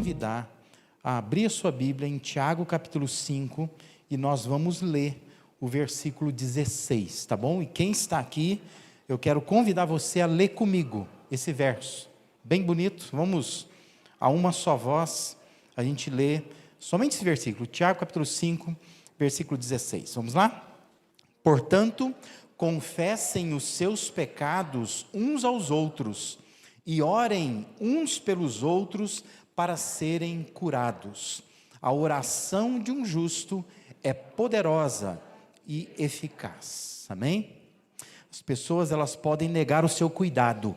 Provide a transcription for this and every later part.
convidar a abrir a sua Bíblia em Tiago capítulo 5 e nós vamos ler o versículo 16, tá bom? E quem está aqui, eu quero convidar você a ler comigo esse verso, bem bonito. Vamos a uma só voz, a gente lê somente esse versículo, Tiago capítulo 5, versículo 16, vamos lá? Portanto, confessem os seus pecados uns aos outros e orem uns pelos outros para serem curados. A oração de um justo é poderosa e eficaz. Amém? As pessoas, elas podem negar o seu cuidado.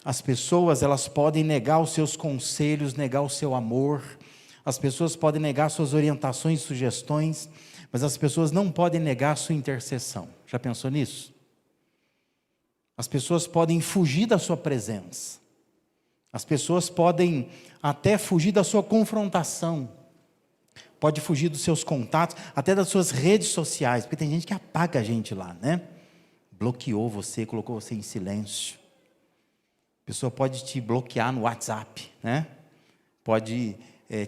As pessoas, elas podem negar os seus conselhos, negar o seu amor. As pessoas podem negar suas orientações e sugestões, mas as pessoas não podem negar a sua intercessão. Já pensou nisso? As pessoas podem fugir da sua presença. As pessoas podem até fugir da sua confrontação. Pode fugir dos seus contatos, até das suas redes sociais, porque tem gente que apaga a gente lá, né? Bloqueou você, colocou você em silêncio. A pessoa pode te bloquear no WhatsApp, né? Pode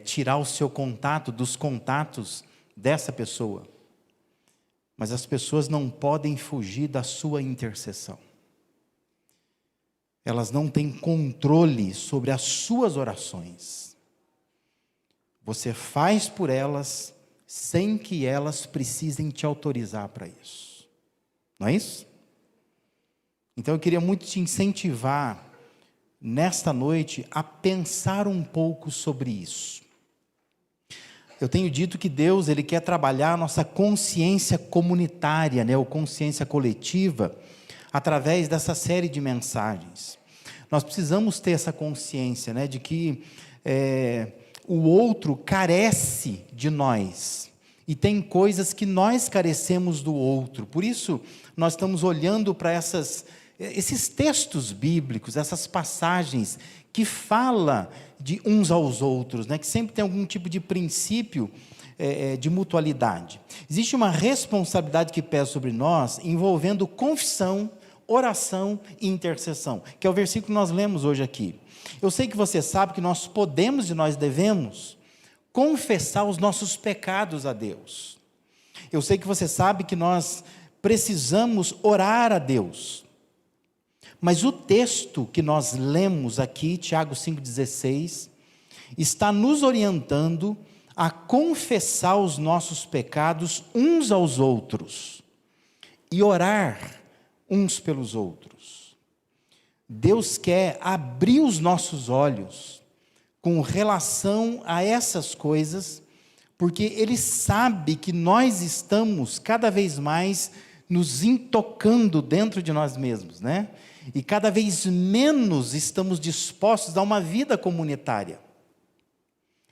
tirar o seu contato dos contatos dessa pessoa. Mas as pessoas não podem fugir da sua intercessão. Elas não têm controle sobre as suas orações. Você faz por elas sem que elas precisem te autorizar para isso. Não é isso? Então eu queria muito te incentivar nesta noite a pensar um pouco sobre isso. Eu tenho dito que Deus, Ele quer trabalhar a nossa consciência comunitária, né, ou consciência coletiva, através dessa série de mensagens. Nós precisamos ter essa consciência, né, de que o outro carece de nós, e tem coisas que nós carecemos do outro. Por isso, nós estamos olhando para esses textos bíblicos, essas passagens que falam de uns aos outros, né, que sempre tem algum tipo de princípio de mutualidade. Existe uma responsabilidade que pesa sobre nós, envolvendo confissão, oração e intercessão, que é o versículo que nós lemos hoje aqui. Eu sei que você sabe que nós podemos e nós devemos confessar os nossos pecados a Deus. Eu sei que você sabe que nós precisamos orar a Deus. Mas o texto que nós lemos aqui, Tiago 5,16, está nos orientando a confessar os nossos pecados uns aos outros e orar uns pelos outros. Deus quer abrir os nossos olhos com relação a essas coisas, porque Ele sabe que nós estamos cada vez mais nos intocando dentro de nós mesmos, né? E cada vez menos estamos dispostos a uma vida comunitária.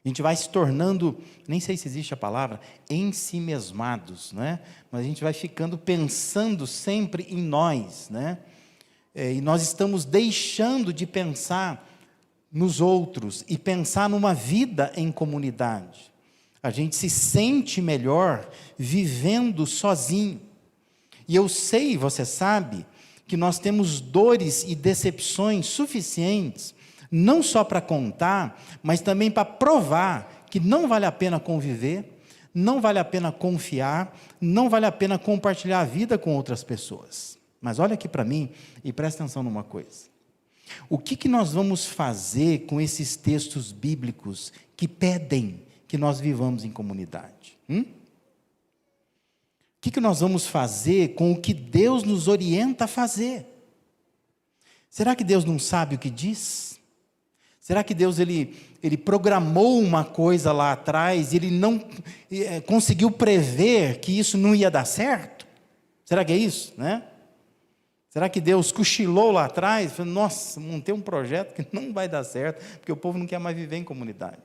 A gente vai se tornando, nem sei se existe a palavra, ensimesmados, né? Mas a gente vai ficando pensando sempre em nós, né? E nós estamos deixando de pensar nos outros e pensar numa vida em comunidade. A gente se sente melhor vivendo sozinho. E eu sei, você sabe, que nós temos dores e decepções suficientes, não só para contar, mas também para provar que não vale a pena conviver, não vale a pena confiar, não vale a pena compartilhar a vida com outras pessoas. Mas olha aqui para mim e presta atenção numa coisa. O que nós vamos fazer com esses textos bíblicos que pedem que nós vivamos em comunidade? O que nós vamos fazer com o que Deus nos orienta a fazer? Será que Deus não sabe o que diz? Será que Deus ele programou uma coisa lá atrás e Ele não conseguiu prever que isso não ia dar certo? Será que é isso, né? Será que Deus cochilou lá atrás e falou, nossa, montei um projeto que não vai dar certo, porque o povo não quer mais viver em comunidade?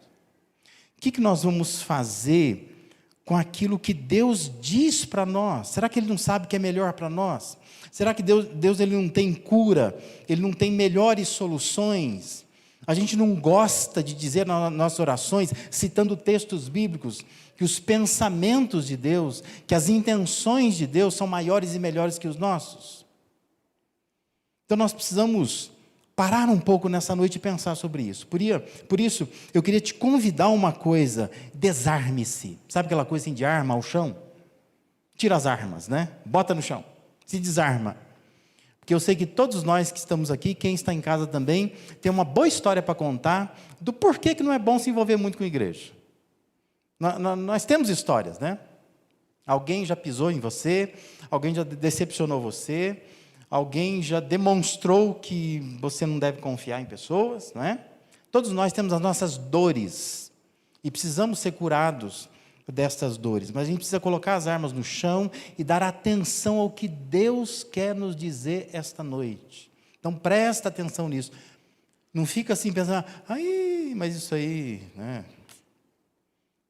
O que nós vamos fazer com aquilo que Deus diz para nós? Será que Ele não sabe o que é melhor para nós? Será que Deus ele não tem cura? Ele não tem melhores soluções? A gente não gosta de dizer nas nossas orações, citando textos bíblicos, que os pensamentos de Deus, que as intenções de Deus são maiores e melhores que os nossos? Então nós precisamos parar um pouco nessa noite e pensar sobre isso. Por isso, eu queria te convidar a uma coisa: desarme-se. Sabe aquela coisa assim de arma ao chão? Tira as armas, né? Bota no chão, se desarma. Porque eu sei que todos nós que estamos aqui, quem está em casa também, tem uma boa história para contar do porquê que não é bom se envolver muito com a igreja. Nós temos histórias, né? Alguém já pisou em você, alguém já decepcionou você, alguém já demonstrou que você não deve confiar em pessoas, não é? Todos nós temos as nossas dores e precisamos ser curados destas dores, mas a gente precisa colocar as armas no chão e dar atenção ao que Deus quer nos dizer esta noite. Então presta atenção nisso. Não fica assim pensando, mas isso aí, né?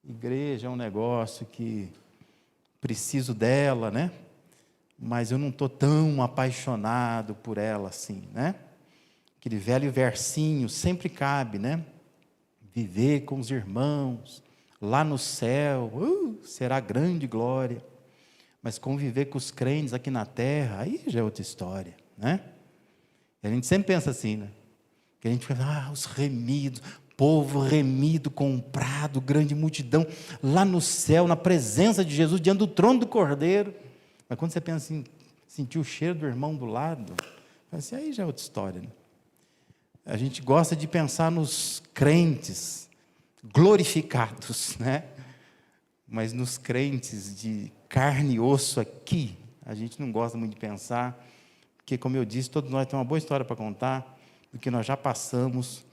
Igreja é um negócio que preciso dela, né? Mas eu não estou tão apaixonado por ela assim, né? Aquele velho versinho sempre cabe, né? Viver com os irmãos, lá no céu, será grande glória. Mas conviver com os crentes aqui na terra, aí já é outra história, né? E a gente sempre pensa assim, né? Que a gente pensa, os remidos, povo remido, comprado, grande multidão, lá no céu, na presença de Jesus, diante do trono do Cordeiro. Mas quando você pensa assim, sentir o cheiro do irmão do lado, assim, aí já é outra história, né? A gente gosta de pensar nos crentes glorificados, né? Mas nos crentes de carne e osso aqui, a gente não gosta muito de pensar, porque, como eu disse, todos nós temos uma boa história para contar, do que nós já passamos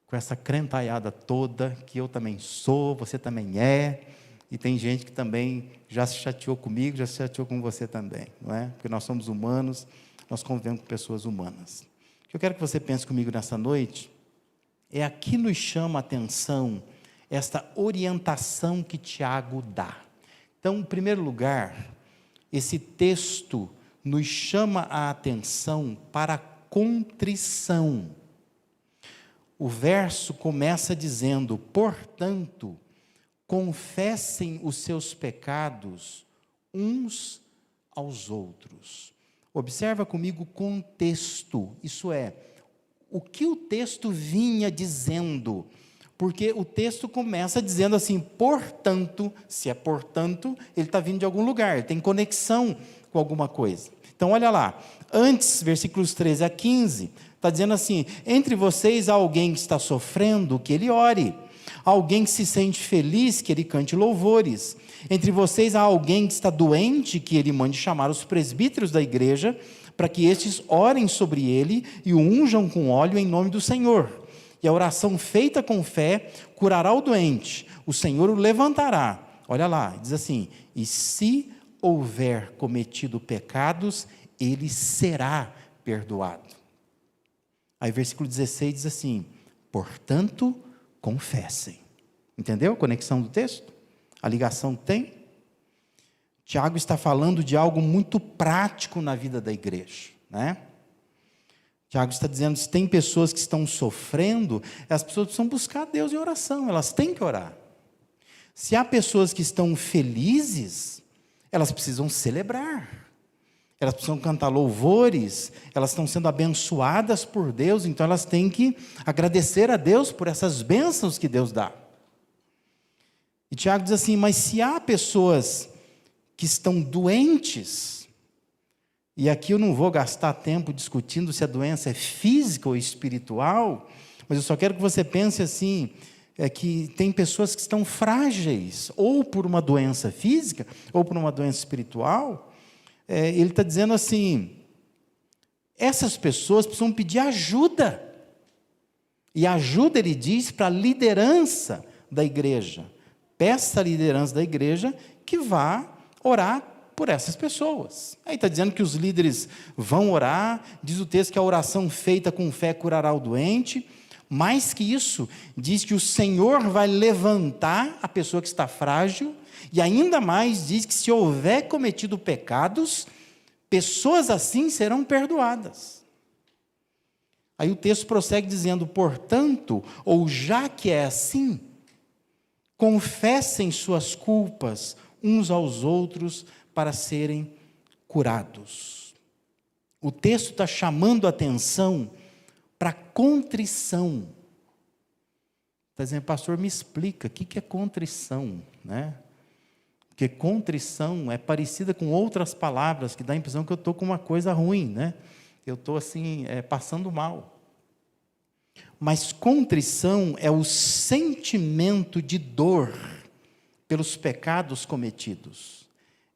com essa crentaiada toda, que eu também sou, você também é, e tem gente que também já se chateou comigo, já se chateou com você também, não é? Porque nós somos humanos, nós convivemos com pessoas humanas. O que eu quero que você pense comigo nessa noite é aqui nos chama a atenção esta orientação que Tiago dá. Então, em primeiro lugar, esse texto nos chama a atenção para a contrição. O verso começa dizendo, portanto, confessem os seus pecados uns aos outros. Observa comigo o contexto, isso é, o que o texto vinha dizendo, porque o texto começa dizendo assim, portanto, se é portanto, ele está vindo de algum lugar, ele tem conexão com alguma coisa. Então, olha lá, antes, versículos 13 a 15, está dizendo assim, entre vocês há alguém que está sofrendo, que ele ore, alguém que se sente feliz, que ele cante louvores, entre vocês há alguém que está doente, que ele mande chamar os presbíteros da igreja, para que estes orem sobre ele e o unjam com óleo em nome do Senhor. E a oração feita com fé curará o doente, o Senhor o levantará. Olha lá, diz assim, e se houver cometido pecados, ele será perdoado. Aí versículo 16 diz assim, portanto, confessem. Entendeu a conexão do texto? A ligação que tem? Tiago está falando de algo muito prático na vida da igreja, né? Tiago está dizendo, se tem pessoas que estão sofrendo, as pessoas precisam buscar Deus em oração, elas têm que orar. Se há pessoas que estão felizes, elas precisam celebrar, elas precisam cantar louvores, elas estão sendo abençoadas por Deus, então elas têm que agradecer a Deus por essas bênçãos que Deus dá. E Tiago diz assim, mas se há pessoas que estão doentes, e aqui eu não vou gastar tempo discutindo se a doença é física ou espiritual, mas eu só quero que você pense assim, que tem pessoas que estão frágeis, ou por uma doença física, ou por uma doença espiritual. Ele está dizendo assim, essas pessoas precisam pedir ajuda, e ajuda, ele diz, para a liderança da igreja. Peça a liderança da igreja que vá orar por essas pessoas. Aí está dizendo que os líderes vão orar, diz o texto que a oração feita com fé curará o doente, mais que isso, diz que o Senhor vai levantar a pessoa que está frágil, e ainda mais diz que se houver cometido pecados, pessoas assim serão perdoadas. Aí o texto prossegue dizendo, portanto, ou já que é assim, confessem suas culpas uns aos outros para serem curados. O texto está chamando a atenção para contrição. Está dizendo, pastor, me explica, o que é contrição, né? Porque contrição é parecida com outras palavras, que dá a impressão que eu estou com uma coisa ruim, né? Eu estou assim, passando mal. Mas contrição é o sentimento de dor pelos pecados cometidos.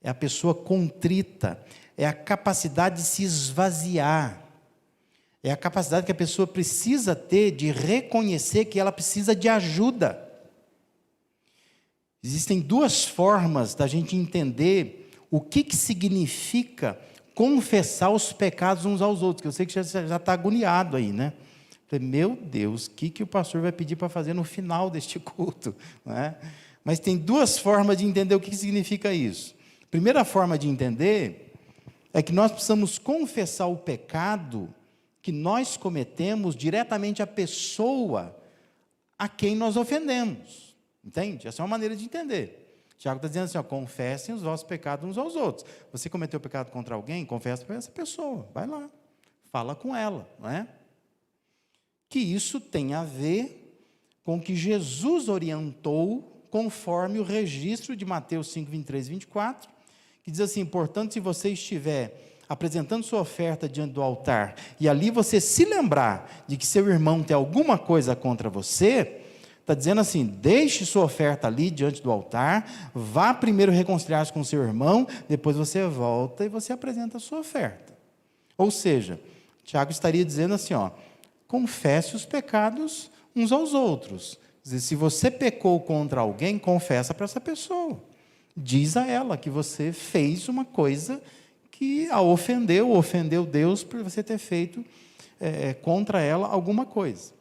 É a pessoa contrita, é a capacidade de se esvaziar. É a capacidade que a pessoa precisa ter de reconhecer que ela precisa de ajuda. Existem duas formas da gente entender o que significa confessar os pecados uns aos outros, que eu sei que já está agoniado aí, né? Falei, meu Deus, o que o pastor vai pedir para fazer no final deste culto? Não é? Mas tem duas formas de entender o que significa isso. A primeira forma de entender é que nós precisamos confessar o pecado que nós cometemos diretamente à pessoa a quem nós ofendemos. Entende? Essa é uma maneira de entender. Tiago está dizendo assim, confessem os vossos pecados uns aos outros. Você cometeu pecado contra alguém, confessa para essa pessoa, vai lá, fala com ela, não é? Que isso tem a ver com o que Jesus orientou conforme o registro de Mateus 5, 23 e 24, que diz assim, portanto, se você estiver apresentando sua oferta diante do altar, e ali você se lembrar de que seu irmão tem alguma coisa contra você, está dizendo assim, deixe sua oferta ali diante do altar, vá primeiro reconciliar-se com seu irmão, depois você volta e você apresenta a sua oferta. Ou seja, Tiago estaria dizendo assim, confesse os pecados uns aos outros. Quer dizer, se você pecou contra alguém, confessa para essa pessoa. Diz a ela que você fez uma coisa que a ofendeu Deus por você ter feito contra ela alguma coisa.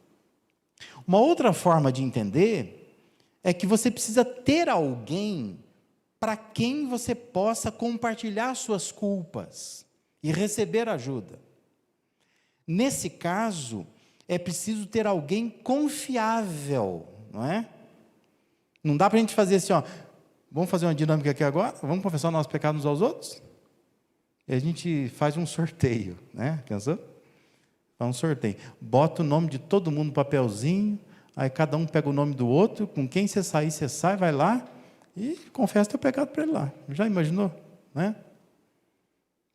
Uma outra forma de entender é que você precisa ter alguém para quem você possa compartilhar suas culpas e receber ajuda. Nesse caso, é preciso ter alguém confiável, não é? Não dá para a gente fazer assim, vamos fazer uma dinâmica aqui agora? Vamos confessar o nosso pecado uns aos outros? E a gente faz um sorteio, né? Pensou? Faz um sorteio. Bota o nome de todo mundo no papelzinho, aí cada um pega o nome do outro, com quem você sair, você sai, vai lá e confessa teu pecado para ele lá. Já imaginou? Né?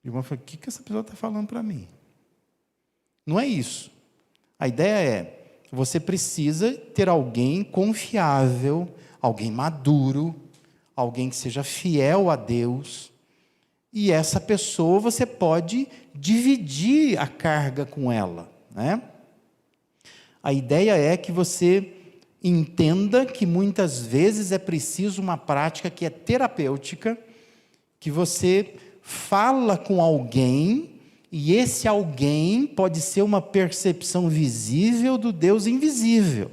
E o irmão falou, o que essa pessoa está falando para mim? Não é isso. A ideia é, você precisa ter alguém confiável, alguém maduro, alguém que seja fiel a Deus, e essa pessoa você pode dividir a carga com ela, né? A ideia é que você entenda que muitas vezes é preciso uma prática que é terapêutica, que você fala com alguém, e esse alguém pode ser uma percepção visível do Deus invisível.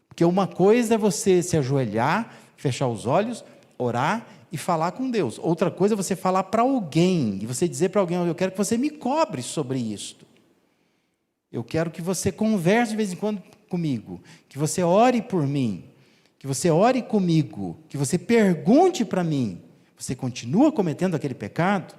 Porque uma coisa é você se ajoelhar, fechar os olhos, orar e falar com Deus. Outra coisa é você falar para alguém, e você dizer para alguém, eu quero que você me cobre sobre isto. Eu quero que você converse de vez em quando comigo, que você ore por mim, que você ore comigo, que você pergunte para mim, você continua cometendo aquele pecado?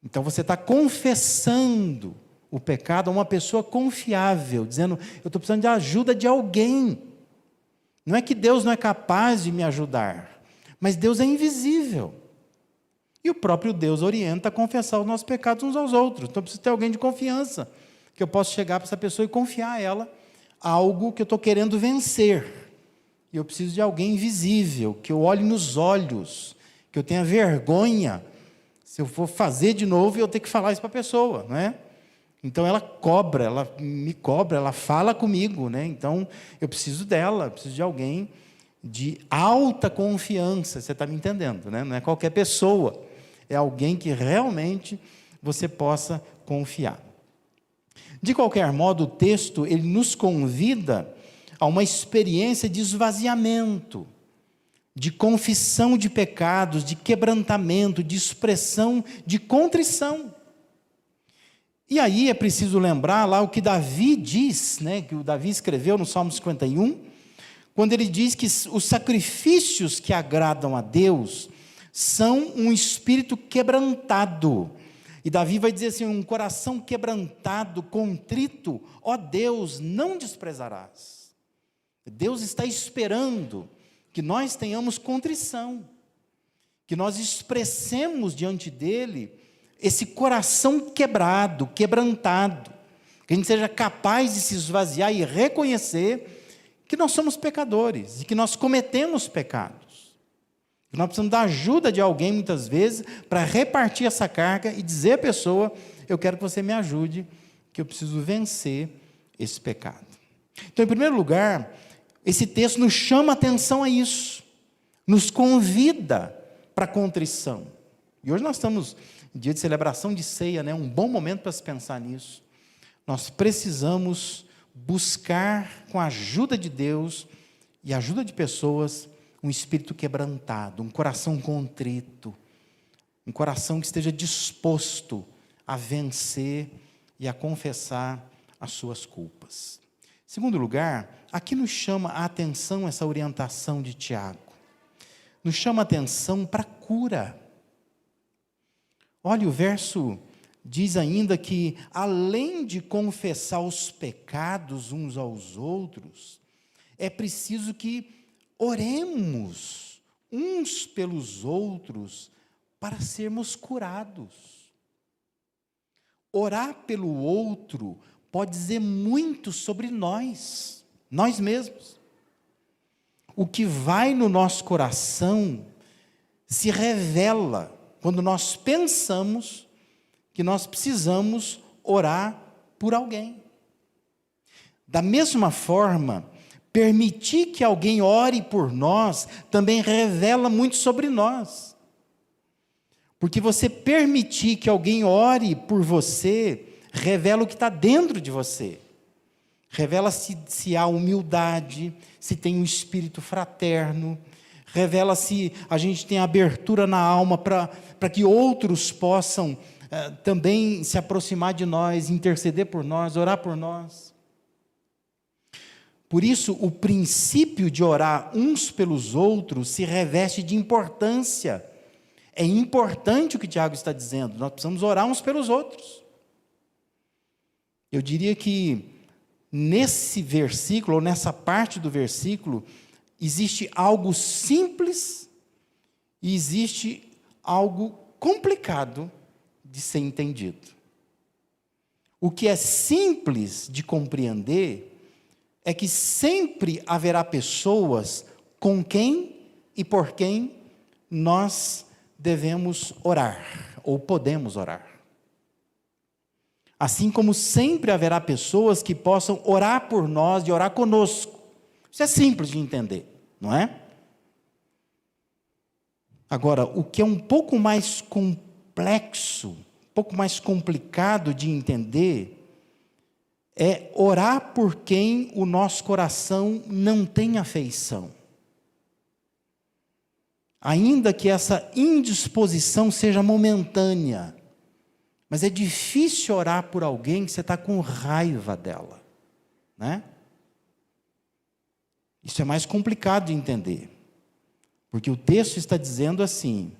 Então você está confessando o pecado a uma pessoa confiável, dizendo, eu estou precisando de ajuda de alguém. Não é que Deus não é capaz de me ajudar, mas Deus é invisível. E o próprio Deus orienta a confessar os nossos pecados uns aos outros. Então eu preciso ter alguém de confiança, que eu possa chegar para essa pessoa e confiar a ela algo que eu estou querendo vencer. E eu preciso de alguém invisível, que eu olhe nos olhos, que eu tenha vergonha. Se eu for fazer de novo, eu tenho que falar isso para a pessoa, não é? Então ela me cobra, ela fala comigo, né? Então eu preciso dela, eu preciso de alguém de alta confiança, você está me entendendo, né? Não é qualquer pessoa, é alguém que realmente você possa confiar. De qualquer modo, o texto ele nos convida a uma experiência de esvaziamento, de confissão de pecados, de quebrantamento, de expressão, de contrição. E aí é preciso lembrar lá o que Davi diz, né, que o Davi escreveu no Salmo 51, quando ele diz que os sacrifícios que agradam a Deus são um espírito quebrantado. E Davi vai dizer assim: um coração quebrantado, contrito, ó Deus, não desprezarás. Deus está esperando que nós tenhamos contrição, que nós expressemos diante dele esse coração quebrado, quebrantado, que a gente seja capaz de se esvaziar e reconhecer que nós somos pecadores e que nós cometemos pecados. Nós precisamos da ajuda de alguém, muitas vezes, para repartir essa carga e dizer à pessoa: eu quero que você me ajude, que eu preciso vencer esse pecado. Então, em primeiro lugar, esse texto nos chama a atenção a isso, nos convida para a contrição. E hoje nós estamos em dia de celebração de ceia, né? Um bom momento para se pensar nisso. Nós precisamos buscar, com a ajuda de Deus e a ajuda de pessoas, um espírito quebrantado, um coração contrito, um coração que esteja disposto a vencer e a confessar as suas culpas. Em segundo lugar, aqui nos chama a atenção essa orientação de Tiago. Nos chama a atenção para a cura. Olha, o verso diz ainda que, além de confessar os pecados uns aos outros, é preciso que oremos uns pelos outros para sermos curados. Orar pelo outro pode dizer muito sobre nós mesmos. O que vai no nosso coração se revela quando nós pensamos que nós precisamos orar por alguém. Da mesma forma, permitir que alguém ore por nós também revela muito sobre nós. Porque você permitir que alguém ore por você, revela o que está dentro de você. Revela se há humildade, se tem um espírito fraterno, revela se a gente tem abertura na alma para que outros possam também se aproximar de nós, interceder por nós, orar por nós. Por isso, o princípio de orar uns pelos outros se reveste de importância. É importante o que Tiago está dizendo, nós precisamos orar uns pelos outros. Eu diria que nesse versículo, ou nessa parte do versículo, existe algo simples e existe algo complicado de ser entendido. O que é simples de compreender é que sempre haverá pessoas com quem e por quem nós devemos orar, ou podemos orar. Assim como sempre haverá pessoas que possam orar por nós e orar conosco. Isso é simples de entender, não é? Agora, o que é um pouco mais complexo, um pouco mais complicado de entender, é orar por quem o nosso coração não tem afeição. Ainda que essa indisposição seja momentânea, mas é difícil orar por alguém que você está com raiva dela, né? Isso é mais complicado de entender, porque o texto está dizendo assim: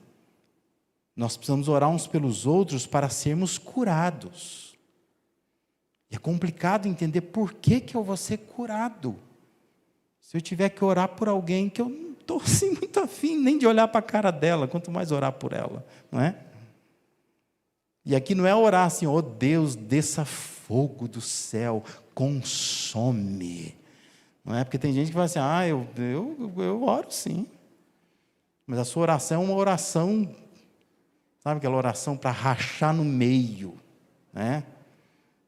nós precisamos orar uns pelos outros para sermos curados. E é complicado entender por que eu vou ser curado. Se eu tiver que orar por alguém que eu não estou assim muito afim nem de olhar para a cara dela, quanto mais orar por ela, não é? E aqui não é orar assim: ó Deus, desça fogo do céu, consome. Não é? Porque tem gente que fala assim: eu oro sim. Mas a sua oração é uma oração, sabe aquela oração para rachar no meio, né?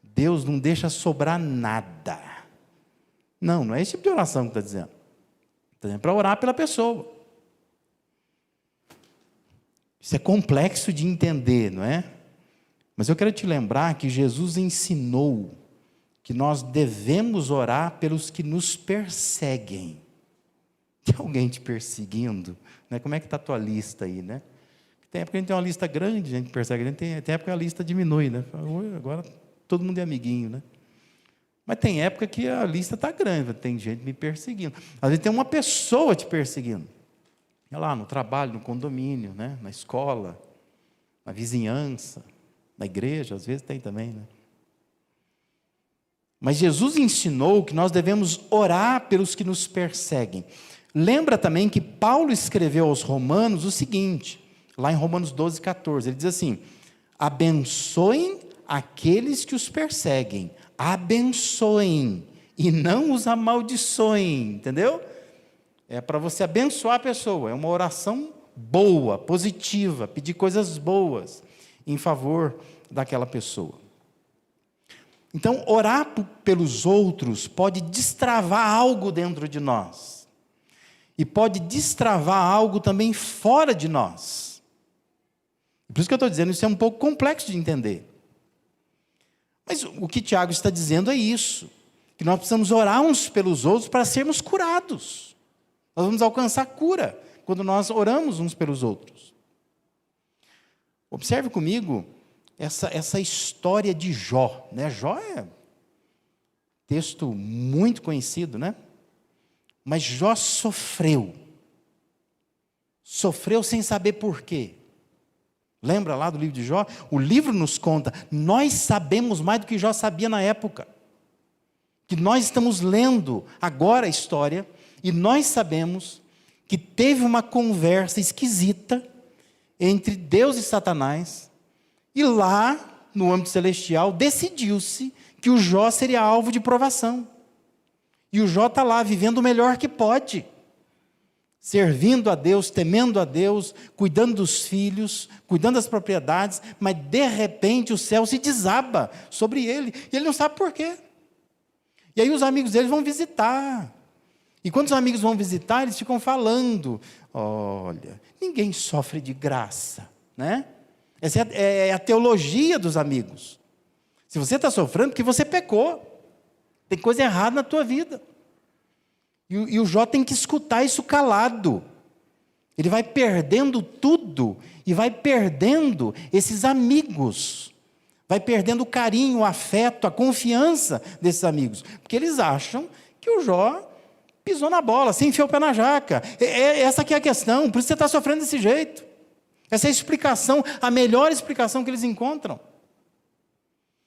Deus não deixa sobrar nada. Não é esse tipo de oração que está dizendo. Está dizendo para orar pela pessoa. Isso é complexo de entender, não é? Mas eu quero te lembrar que Jesus ensinou que nós devemos orar pelos que nos perseguem. Tem alguém te perseguindo? Né? Como é que está a tua lista aí, né? Tem época que a gente tem uma lista grande de gente que persegue, tem época que a lista diminui, né? Agora todo mundo é amiguinho, né? Mas tem época que a lista está grande, tem gente me perseguindo. Às vezes tem uma pessoa te perseguindo. É lá no trabalho, no condomínio, né? Na escola, na vizinhança. Na igreja, às vezes tem também, né? Mas Jesus ensinou que nós devemos orar pelos que nos perseguem. Lembra também que Paulo escreveu aos Romanos o seguinte, lá em Romanos 12, 14, ele diz assim: abençoem aqueles que os perseguem, abençoem, e não os amaldiçoem, entendeu? É para você abençoar a pessoa, é uma oração boa, positiva, pedir coisas boas em favor daquela pessoa. Então, orar pelos outros pode destravar algo dentro de nós, e pode destravar algo também fora de nós. Por isso que eu estou dizendo, isso é um pouco complexo de entender. Mas o que Tiago está dizendo é isso, que nós precisamos orar uns pelos outros para sermos curados. Nós vamos alcançar cura quando nós oramos uns pelos outros. Observe comigo essa história de Jó, né? Jó é texto muito conhecido, né? Mas Jó sofreu sem saber por quê. Lembra lá do livro de Jó? O livro nos conta, nós sabemos mais do que Jó sabia na época. Que nós estamos lendo agora a história, e nós sabemos que teve uma conversa esquisita entre Deus e Satanás, e lá, no âmbito celestial, decidiu-se que o Jó seria alvo de provação. E o Jó está lá, vivendo o melhor que pode, servindo a Deus, temendo a Deus, cuidando dos filhos, cuidando das propriedades, mas de repente o céu se desaba sobre ele, e ele não sabe por quê. E aí os amigos dele vão visitar. E quando os amigos vão visitar, eles ficam falando: olha, ninguém sofre de graça, né? Essa é a teologia dos amigos. Se você está sofrendo, porque você pecou. Tem coisa errada na tua vida. E o Jó tem que escutar isso calado. Ele vai perdendo tudo e vai perdendo esses amigos. Vai perdendo o carinho, o afeto, a confiança desses amigos. Porque eles acham que o Jó pisou na bola, se enfiou o pé na jaca. Essa aqui é a questão, por isso você está sofrendo desse jeito. Essa é a explicação, a melhor explicação que eles encontram.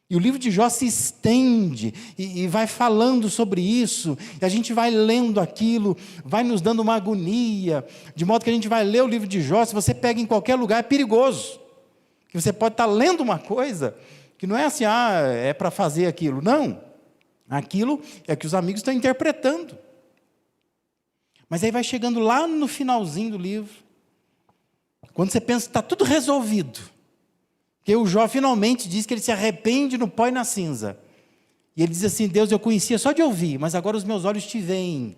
E o livro de Jó se estende e vai falando sobre isso, e a gente vai lendo aquilo, vai nos dando uma agonia, de modo que a gente vai ler o livro de Jó, se você pega em qualquer lugar, é perigoso. Que você pode estar lendo uma coisa que não é assim, é para fazer aquilo. Não, aquilo é que os amigos estão interpretando. Mas aí vai chegando lá no finalzinho do livro, quando você pensa que está tudo resolvido, que o Jó finalmente diz que ele se arrepende no pó e na cinza. E ele diz assim: Deus, eu conhecia só de ouvir, mas agora os meus olhos te veem.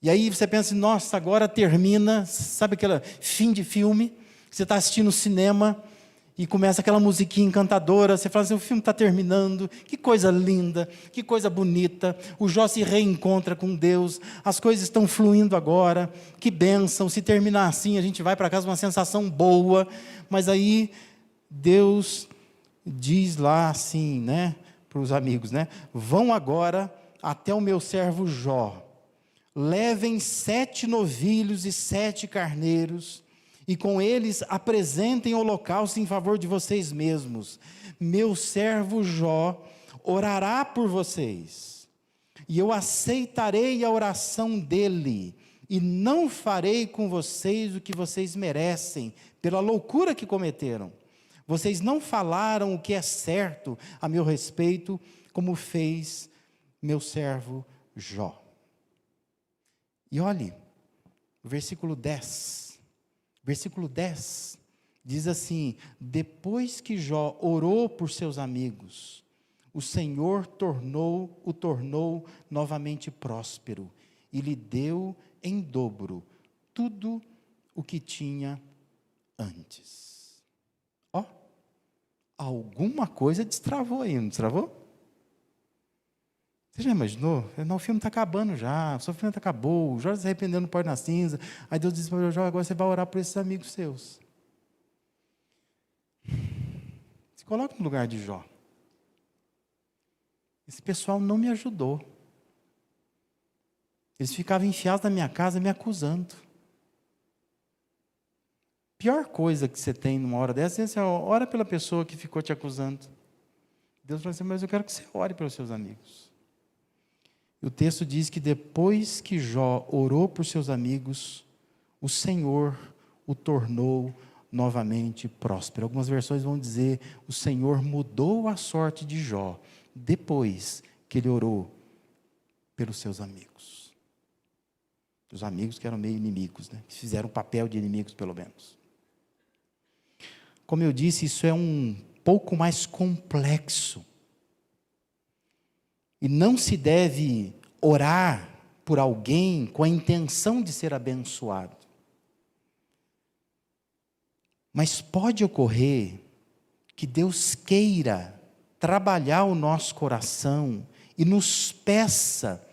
E aí você pensa assim: nossa, agora termina, sabe aquele fim de filme, que você está assistindo no cinema, e começa aquela musiquinha encantadora, você fala assim: o filme está terminando, que coisa linda, que coisa bonita, o Jó se reencontra com Deus, as coisas estão fluindo agora, que bênção, se terminar assim, a gente vai para casa com uma sensação boa, mas aí Deus diz lá assim, né, para os amigos, né, vão agora até o meu servo Jó, levem 7 novilhos e 7 carneiros, e com eles apresentem holocausto em favor de vocês mesmos. Meu servo Jó orará por vocês, e eu aceitarei a oração dele, e não farei com vocês o que vocês merecem, pela loucura que cometeram. Vocês não falaram o que é certo a meu respeito, como fez meu servo Jó. E olhe, o versículo 10. Versículo 10 diz assim: depois que Jó orou por seus amigos, o Senhor o tornou novamente próspero, e lhe deu em dobro tudo o que tinha antes. Ó, alguma coisa destravou aí, não destravou? Você já imaginou? Não, o filme está acabando já, o sofrimento acabou, o Jó se arrependendo no pó e na cinza. Aí Deus diz para o Jó: agora você vai orar por esses amigos seus. Se coloca no lugar de Jó. Esse pessoal não me ajudou. Eles ficavam enfiados na minha casa me acusando. pior coisa que você tem numa hora dessa é assim, ora pela pessoa que ficou te acusando. Deus falou assim, mas eu quero que você ore pelos seus amigos. E o texto diz que depois que Jó orou por seus amigos, o Senhor o tornou novamente próspero. Algumas versões vão dizer, o Senhor mudou a sorte de Jó, depois que ele orou pelos seus amigos. Os amigos que eram meio inimigos, né? Que fizeram o papel de inimigos, pelo menos. Como eu disse, isso é um pouco mais complexo. E não se deve orar por alguém com a intenção de ser abençoado. Mas pode ocorrer que Deus queira trabalhar o nosso coração e nos peça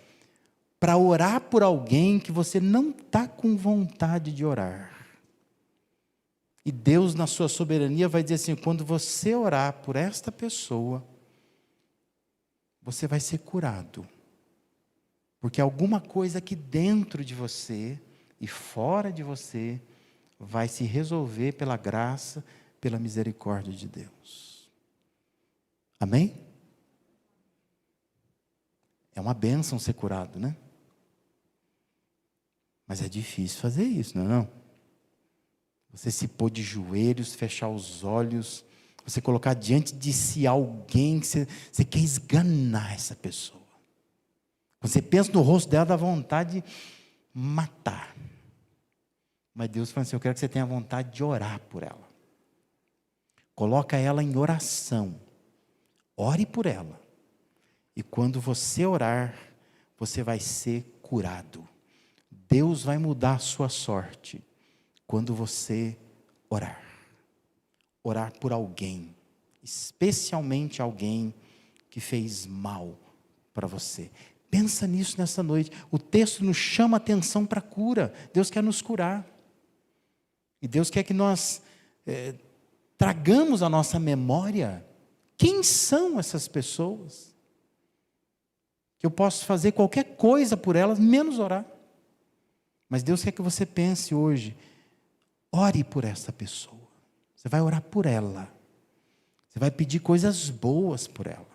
para orar por alguém que você não está com vontade de orar. E Deus, na sua soberania, vai dizer assim, quando você orar por esta pessoa, você vai ser curado. Porque alguma coisa aqui dentro de você e fora de você vai se resolver pela graça, pela misericórdia de Deus. Amém? É uma bênção ser curado, né? Mas é difícil fazer isso, não é não? Você se pôr de joelhos, fechar os olhos, você colocar diante de si alguém que você quer esganar essa pessoa. Quando você pensa no rosto dela, dá vontade de matar. Mas Deus fala assim, eu quero que você tenha vontade de orar por ela. Coloca ela em oração. Ore por ela. E quando você orar, você vai ser curado. Deus vai mudar a sua sorte quando você orar. Orar por alguém, especialmente alguém que fez mal para você. Pensa nisso nessa noite. O texto nos chama a atenção para a cura. Deus quer nos curar. E Deus quer que nós tragamos à nossa memória quem são essas pessoas. Que eu posso fazer qualquer coisa por elas, menos orar. Mas Deus quer que você pense hoje, ore por essa pessoa. Você vai orar por ela. Você vai pedir coisas boas por ela.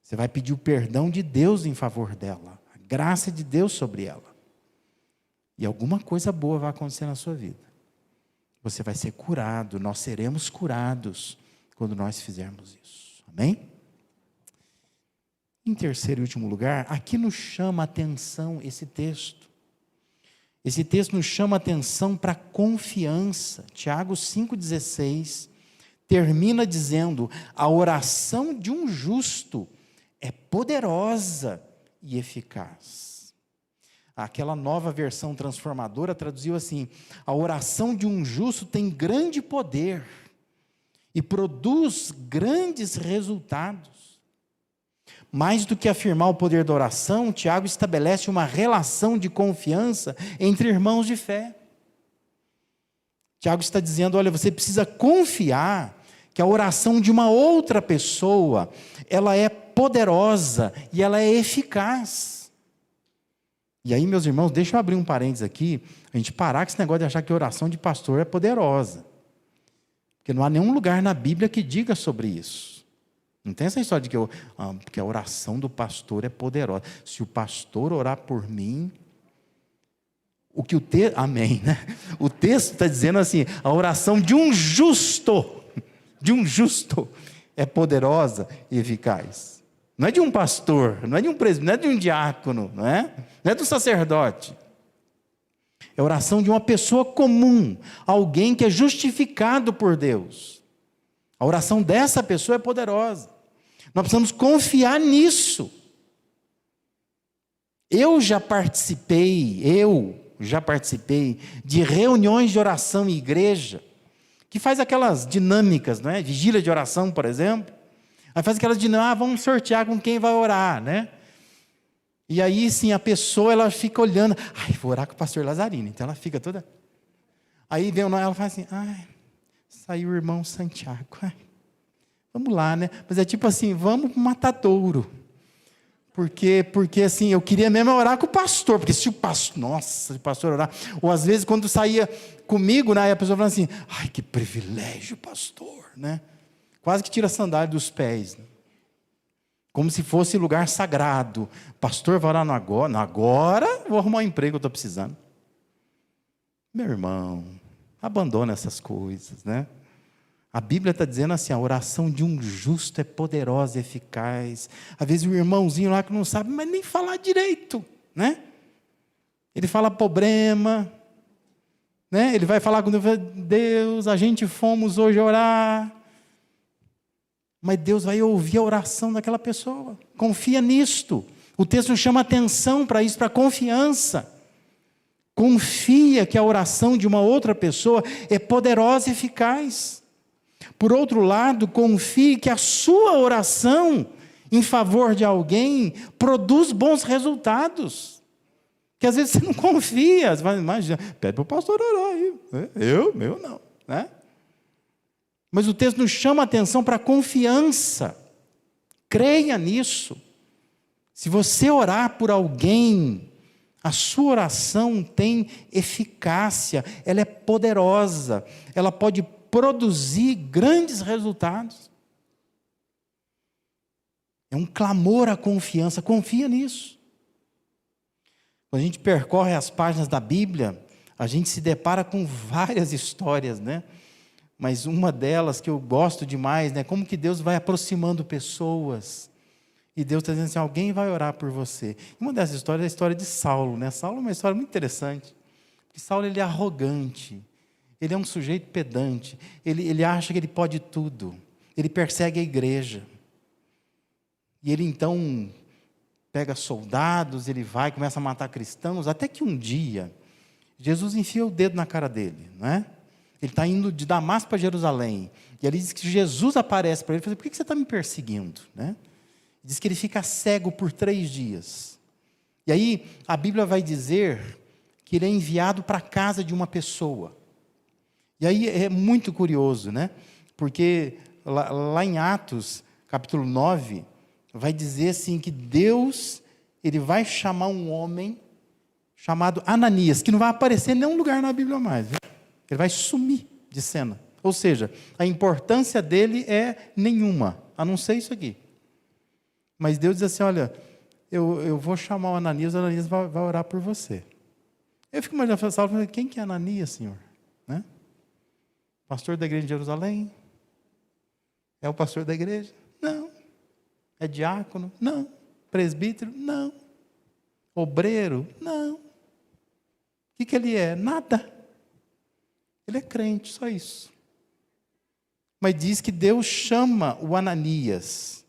Você vai pedir o perdão de Deus em favor dela. A graça de Deus sobre ela. E alguma coisa boa vai acontecer na sua vida. Você vai ser curado. Nós seremos curados quando nós fizermos isso. Amém? Em terceiro e último lugar, aqui nos chama a atenção esse texto. Esse texto nos chama a atenção para a confiança. Tiago 5,16 termina dizendo, a oração de um justo é poderosa e eficaz. Aquela nova versão transformadora traduziu assim, a oração de um justo tem grande poder e produz grandes resultados. Mais do que afirmar o poder da oração, Tiago estabelece uma relação de confiança entre irmãos de fé. Tiago está dizendo, olha, você precisa confiar que a oração de uma outra pessoa, ela é poderosa e ela é eficaz. E aí, meus irmãos, deixa eu abrir um parênteses aqui, a gente parar com esse negócio de achar que a oração de pastor é poderosa. Porque não há nenhum lugar na Bíblia que diga sobre isso. Não tem essa história de que a oração do pastor é poderosa. Se o pastor orar por mim, amém, né? O texto está dizendo assim, a oração de um justo é poderosa e eficaz. Não é de um pastor, não é de um presbítero, não é de um diácono, não é do sacerdote. É a oração de uma pessoa comum, alguém que é justificado por Deus. A oração dessa pessoa é poderosa. Nós precisamos confiar nisso. Eu já participei de reuniões de oração em igreja, que faz aquelas dinâmicas, não é? Vigília de oração, por exemplo. Aí faz aquelas dinâmicas, vamos sortear com quem vai orar, né? E aí, sim, a pessoa, ela fica olhando, vou orar com o pastor Lazarino, então ela fica toda... Aí vem o nome, ela fala assim, saiu o irmão Santiago, vamos lá, né? Mas é tipo assim, vamos para o matadouro. Porque assim, eu queria mesmo orar com o pastor, porque se o pastor, nossa, se o pastor orar, ou às vezes quando saía comigo, né, a pessoa falava assim, ai, que privilégio, pastor, né? Quase que tira a sandália dos pés, né? Como se fosse lugar sagrado. Pastor vai orar no agora, agora vou arrumar um emprego que eu estou precisando. Meu irmão, abandona essas coisas, né? A Bíblia está dizendo assim, a oração de um justo é poderosa e eficaz. Às vezes o irmãozinho lá que não sabe, mas nem falar direito, né? Ele fala problema, né? Ele vai falar com Deus, Deus, a gente fomos hoje orar. Mas Deus vai ouvir a oração daquela pessoa. Confia nisto. O texto nos chama atenção para isso, para a confiança. Confia que a oração de uma outra pessoa é poderosa e eficaz. Por outro lado, confie que a sua oração em favor de alguém produz bons resultados. Que às vezes você não confia. Você vai, imagina, pede para o pastor orar aí. Eu não, né? Mas o texto nos chama a atenção para a confiança. Creia nisso. Se você orar por alguém, a sua oração tem eficácia, ela é poderosa, ela pode produzir grandes resultados. É um clamor à confiança, confia nisso. Quando a gente percorre as páginas da Bíblia, a gente se depara com várias histórias, né? Mas uma delas que eu gosto demais, né? Como que Deus vai aproximando pessoas. E Deus está dizendo assim, alguém vai orar por você. Uma dessas histórias é a história de Saulo, né? Saulo é uma história muito interessante. Porque Saulo, ele é arrogante. Ele é um sujeito pedante. Ele acha que ele pode tudo. Ele persegue a igreja. E ele então pega soldados, ele vai, começa a matar cristãos, até que um dia, Jesus enfia o dedo na cara dele, não é? Ele está indo de Damasco para Jerusalém. E ali diz que Jesus aparece para ele e fala, por que você está me perseguindo? Né? Diz que ele fica cego por 3 dias. E aí a Bíblia vai dizer que ele é enviado para a casa de uma pessoa. E aí é muito curioso, né? Porque lá em Atos, capítulo 9, vai dizer assim que Deus, ele vai chamar um homem chamado Ananias, que não vai aparecer em nenhum lugar na Bíblia mais, viu? Ele vai sumir de cena. Ou seja, a importância dele é nenhuma, a não ser isso aqui. Mas Deus diz assim, olha, eu vou chamar o Ananias vai orar por você. Eu fico imaginando, Saulo, quem que é Ananias, Senhor? Né? Pastor da igreja de Jerusalém? É o pastor da igreja? Não. É diácono? Não. Presbítero? Não. Obreiro? Não. O que ele é? Nada. Ele é crente, só isso. Mas diz que Deus chama o Ananias.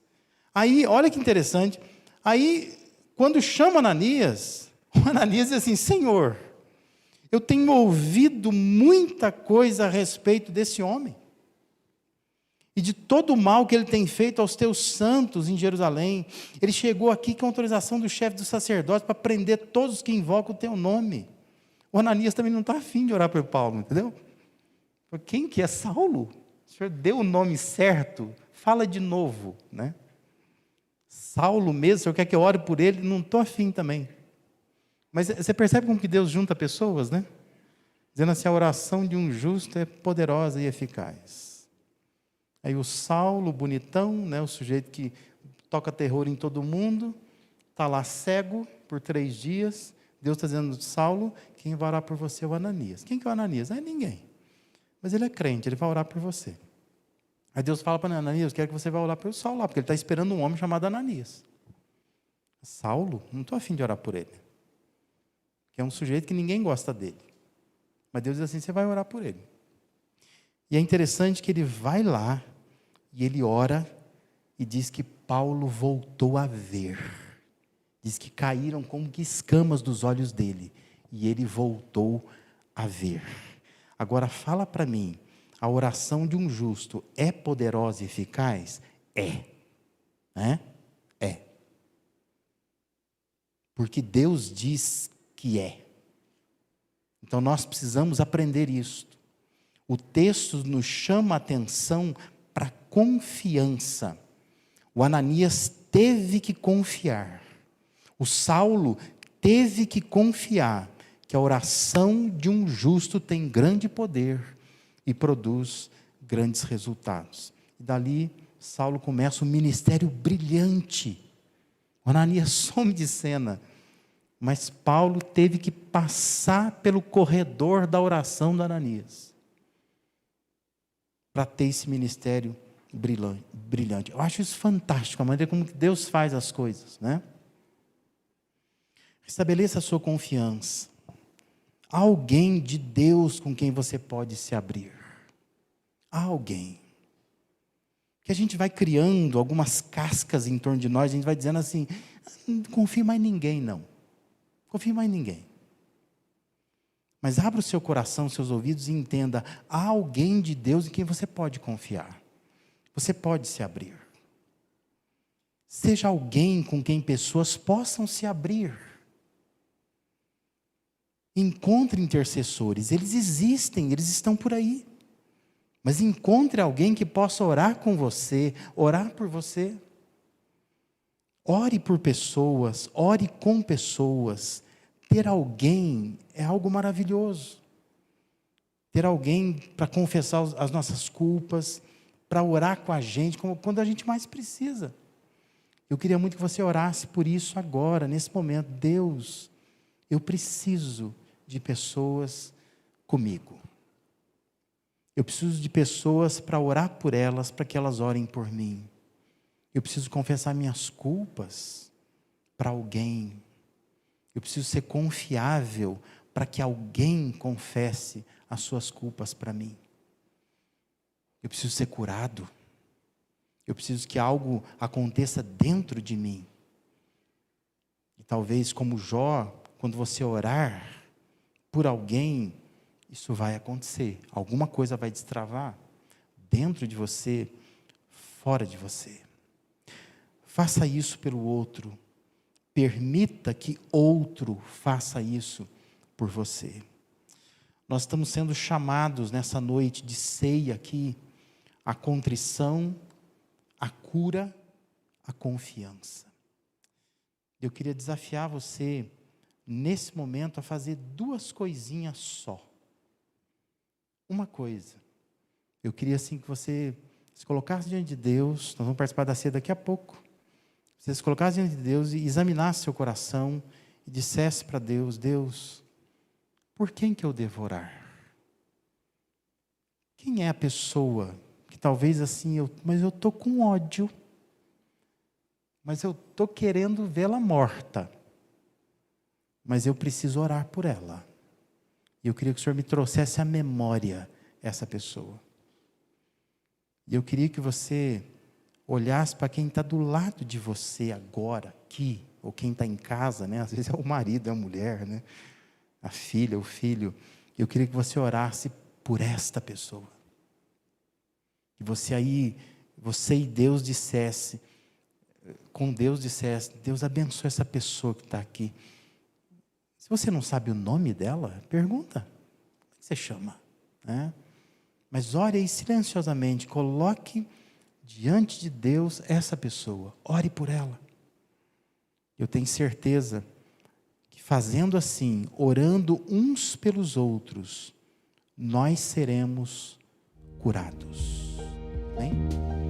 Aí, olha que interessante. Aí, quando chama Ananias, o Ananias diz assim, Senhor, eu tenho ouvido muita coisa a respeito desse homem. E de todo o mal que ele tem feito aos teus santos em Jerusalém. Ele chegou aqui com autorização do chefe dos sacerdotes para prender todos que invocam o teu nome. O Ananias também não está afim de orar por Paulo, entendeu? Quem que é Saulo? O Senhor deu o nome certo, fala de novo, né? Saulo mesmo, o Senhor quer que eu ore por ele? Não estou afim também. Mas você percebe como que Deus junta pessoas, né? Dizendo assim, a oração de um justo é poderosa e eficaz. Aí o Saulo, bonitão, né? O sujeito que toca terror em todo mundo, está lá cego por 3 dias. Deus está dizendo, Saulo, quem vai orar por você é o Ananias. Quem que é o Ananias? Não é ninguém. Mas ele é crente, ele vai orar por você. Aí Deus fala para Ananias, quero que você vá orar pelo Saulo lá, porque ele está esperando um homem chamado Ananias. Saulo? Não estou afim de orar por ele. Que é um sujeito que ninguém gosta dele. Mas Deus diz assim, você vai orar por ele. E é interessante que ele vai lá, e ele ora, e diz que Paulo voltou a ver. Diz que caíram como que escamas dos olhos dele. E ele voltou a ver. Agora fala para mim, a oração de um justo é poderosa e eficaz? É. Né? É. Porque Deus diz que é. Então nós precisamos aprender isso. O texto nos chama a atenção para confiança. O Ananias teve que confiar. O Saulo teve que confiar que a oração de um justo tem grande poder e produz grandes resultados. E dali, Saulo começa um ministério brilhante. O Ananias some de cena, mas Paulo teve que passar pelo corredor da oração do Ananias para ter esse ministério brilhante. Eu acho isso fantástico, a maneira como Deus faz as coisas, né? Estabeleça a sua confiança. Há alguém de Deus com quem você pode se abrir. Há alguém. Que a gente vai criando algumas cascas em torno de nós, a gente vai dizendo assim, não confio mais em ninguém, não. Confio mais em ninguém. Mas abra o seu coração, os seus ouvidos e entenda, há alguém de Deus em quem você pode confiar. Você pode se abrir. Seja alguém com quem pessoas possam se abrir. Encontre intercessores, eles existem, eles estão por aí. Mas encontre alguém que possa orar com você, orar por você. Ore por pessoas, ore com pessoas. Ter alguém é algo maravilhoso. Ter alguém para confessar as nossas culpas, para orar com a gente, quando a gente mais precisa. Eu queria muito que você orasse por isso agora, nesse momento. Deus, eu preciso de pessoas comigo. Eu preciso de pessoas para orar por elas, para que elas orem por mim. Eu preciso confessar minhas culpas para alguém. Eu preciso ser confiável para que alguém confesse as suas culpas para mim. Eu preciso ser curado. Eu preciso que algo aconteça dentro de mim. E talvez, como Jó, quando você orar por alguém, isso vai acontecer. Alguma coisa vai destravar dentro de você, fora de você. Faça isso pelo outro. Permita que outro faça isso por você. Nós estamos sendo chamados nessa noite de ceia aqui, a contrição, a cura, a confiança. Eu queria desafiar você, nesse momento, a fazer duas coisinhas só. Uma coisa. Eu queria assim que você se colocasse diante de Deus, nós vamos participar da ceia daqui a pouco. Você se colocasse diante de Deus e examinasse seu coração e dissesse para Deus, Deus, por quem que eu devo orar? Quem é a pessoa que talvez assim, mas eu estou com ódio, mas eu estou querendo vê-la morta, mas eu preciso orar por ela. E eu queria que o Senhor me trouxesse à memória essa pessoa. E eu queria que você olhasse para quem está do lado de você agora, aqui, ou quem está em casa, né? Às vezes é o marido, é a mulher, né? A filha, o filho. Eu queria que você orasse por esta pessoa. Que você e Deus dissesse, com Deus dissesse, Deus abençoe essa pessoa que está aqui. Se você não sabe o nome dela, pergunta, como você chama? Né? Mas ore aí silenciosamente, coloque diante de Deus essa pessoa, ore por ela. Eu tenho certeza que fazendo assim, orando uns pelos outros, nós seremos curados. Amém?